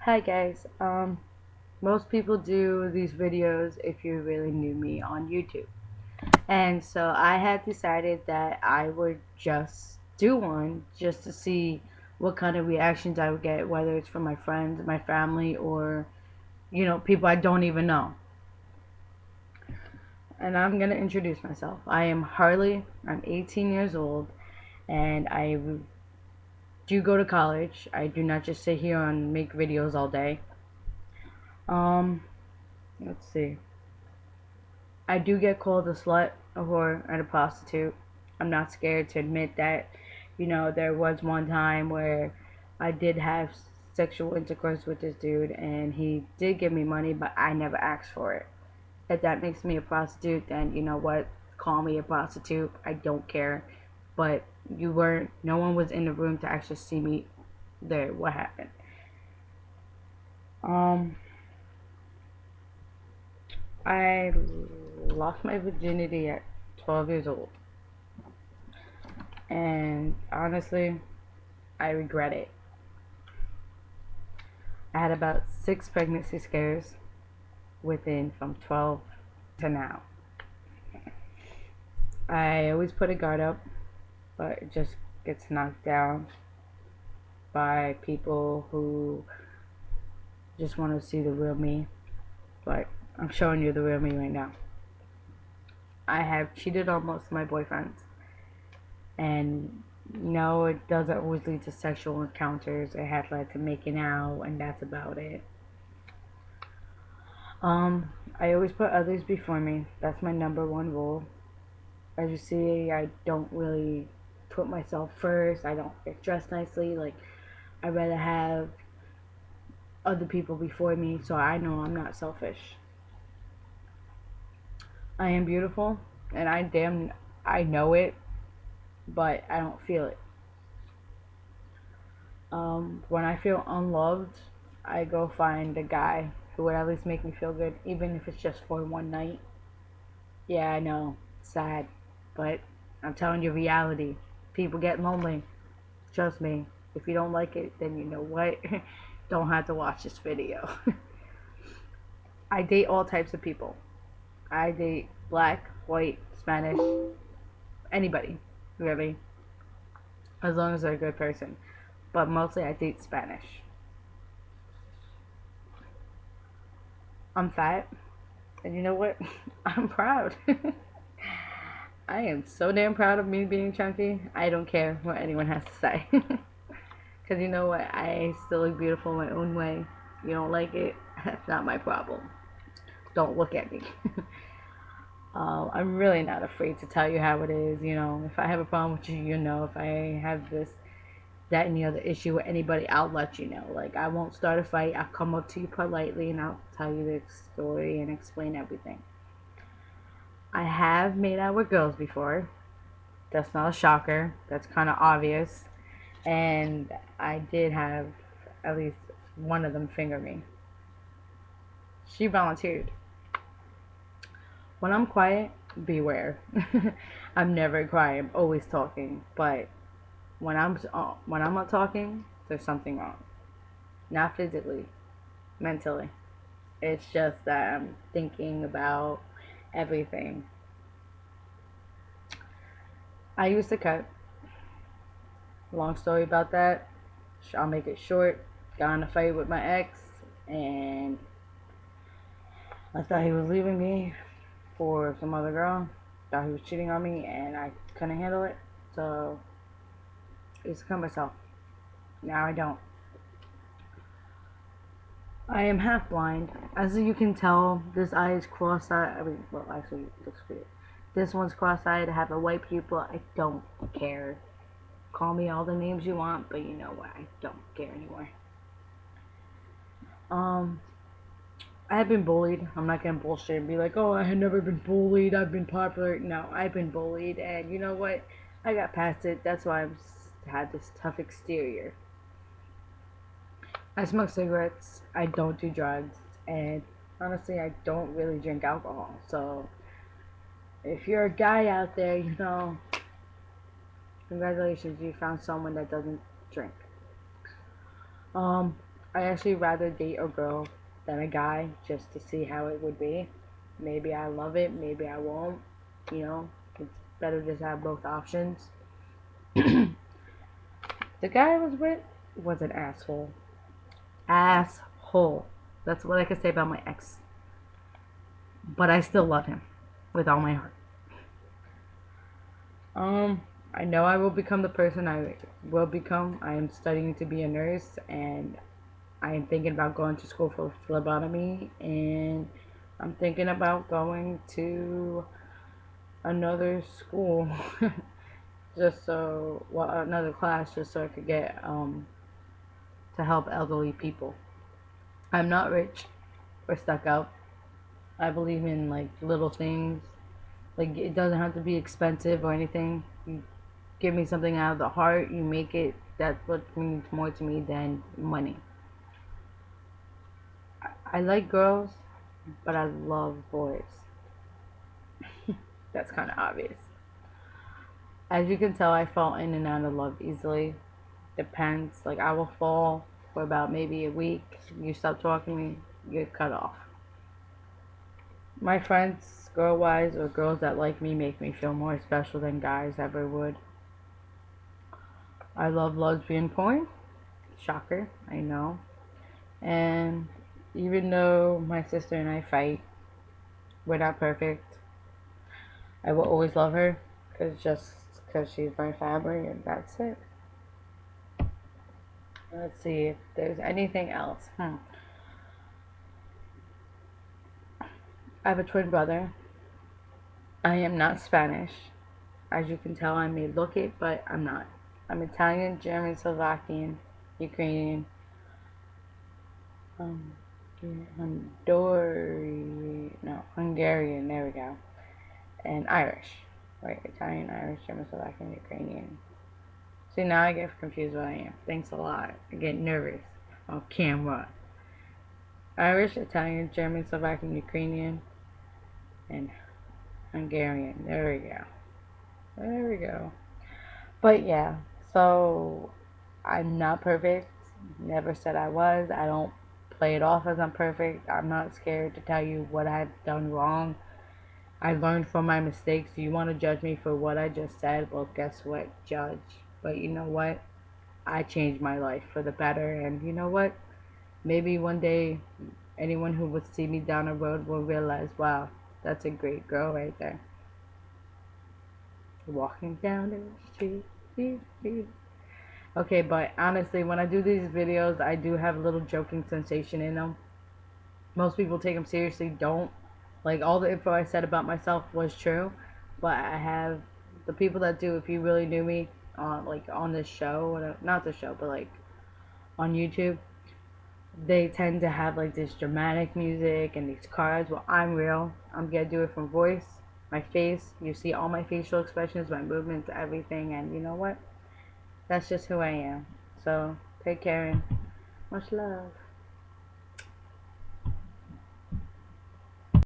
Hi guys. Most people do these videos if you really knew me on YouTube. And so I had decided that I would just do one just to see what kind of reactions I would get, whether it's from my friends, my family, or people I don't even know. And I'm going to introduce myself. I am Harley. I'm 18 years old and I do go to college. I do not just sit here and make videos all day. Um, let's see. I do get called a slut, a whore, and a prostitute. I'm not scared to admit that, there was one time where I did have sexual intercourse with this dude and he did give me money, but I never asked for it. If that makes me a prostitute, then you know what? Call me a prostitute. I don't care. But no one was in the room to actually see me there. What happened? Um, I lost my virginity at 12 years old. And honestly, I regret it. I had about 6 pregnancy scares within from 12 to now. I always put a guard up, but it just gets knocked down by people who just want to see the real me. But I'm showing you the real me right now. I have cheated on most of my boyfriends. And no, it doesn't always lead to sexual encounters. It has led to making out, and that's about it. I always put others before me. That's my number one rule. As you see, I don't really put myself first. I don't get dressed nicely. Like, I'd rather have other people before me, so I know I'm not selfish. I am beautiful, and I know it, but I don't feel it. When I feel unloved, I go find a guy who would at least make me feel good, even if it's just for one night. Yeah, I know, sad, but I'm telling you reality. People get lonely. Trust me. If you don't like it, then you know what? Don't have to watch this video. I date all types of people. I date black, white, Spanish, anybody, really, as long as they're a good person. But mostly I date Spanish. I'm fat, and you know what? I'm proud. I am so damn proud of me being chunky. I don't care what anyone has to say. Because you know what? I still look beautiful my own way. You don't like it? That's not my problem. Don't look at me. I'm really not afraid to tell you how it is. If I have a problem with you, if I have this, that, and the other issue with anybody, I'll let you know. Like, I won't start a fight. I'll come up to you politely and I'll tell you the story and explain everything. I have made out with girls before. That's not a shocker. That's kind of obvious. And I did have at least one of them finger me. She volunteered. When I'm quiet, beware. I'm never quiet. I'm always talking. But when I'm not talking, there's something wrong. Not physically, mentally. It's just that I'm thinking about everything. I used to cut. Long story about that. I'll make it short. Got in a fight with my ex, and I thought he was leaving me for some other girl. Thought he was cheating on me, and I couldn't handle it. So I used to cut myself. Now I don't. I am half blind. As you can tell, this eye is cross-eyed. I mean, well, actually, it looks weird. This one's cross-eyed. I have a white pupil. I don't care. Call me all the names you want, but you know what? I don't care anymore. Um, I have been bullied. I'm not gonna bullshit and be like, oh, I had never been bullied. I've been popular. No, I've been bullied, and you know what? I got past it. That's why I've had this tough exterior. I smoke cigarettes. I don't do drugs, and honestly, I don't really drink alcohol. So, if you're a guy out there, congratulations, you found someone that doesn't drink. Um, I actually rather date a girl than a guy just to see how it would be. Maybe I love it, maybe I won't. You know, it's better just to have both options. The guy I was with was an asshole. Asshole. That's what I could say about my ex. But I still love him with all my heart. Um, I know I will become the person I will become. I am studying to be a nurse, and I am thinking about going to school for phlebotomy, and I'm thinking about going to another school, just so, well, another class, just so I could get to help elderly people. I'm not rich or stuck up. I believe in like little things. Like it doesn't have to be expensive or anything. You give me something out of the heart, you make it. That's what means more to me than money. I like girls, but I love boys. That's kind of obvious. As you can tell, I fall in and out of love easily. Depends. Like I will fall for about maybe a week. You stop talking to me, you get cut off. My friends, girl wise or girls that like me, make me feel more special than guys ever would. I love lesbian porn. Shocker, I know. And even though my sister and I fight, we're not perfect. I will always love her, because she's my family, and that's it. Let's see if there's anything else. I have a twin brother. I am not Spanish. As you can tell, I may look it, but I'm not. I'm Italian, German, Slovakian, Ukrainian, um, Hungarian, there we go, and Irish. Right, Italian, Irish, German, Slovakian, Ukrainian. See, now I get confused what I am. Thanks a lot. I get nervous on camera. Irish, Italian, German, Slovakian, Ukrainian, and Hungarian. There we go. There we go. But yeah, so I'm not perfect. Never said I was. I don't play it off as I'm perfect. I'm not scared to tell you what I've done wrong. I learned from my mistakes. You want to judge me for what I just said? Well, guess what? Judge. But you know what? I changed my life for the better. And you know what? Maybe one day anyone who would see me down the road will realize, wow, that's a great girl right there. Walking down the street. Okay, but honestly, when I do these videos, I do have a little joking sensation in them. Most people take them seriously, don't. Like, all the info I said about myself was true, but I have the people that do, if you really knew me, like on this show, not the show, but like on YouTube, they tend to have like this dramatic music and these cards. Well, I'm real. I'm gonna do it from voice, my face. You see all my facial expressions, my movements, everything, and you know what? That's just who I am. So take care and much love.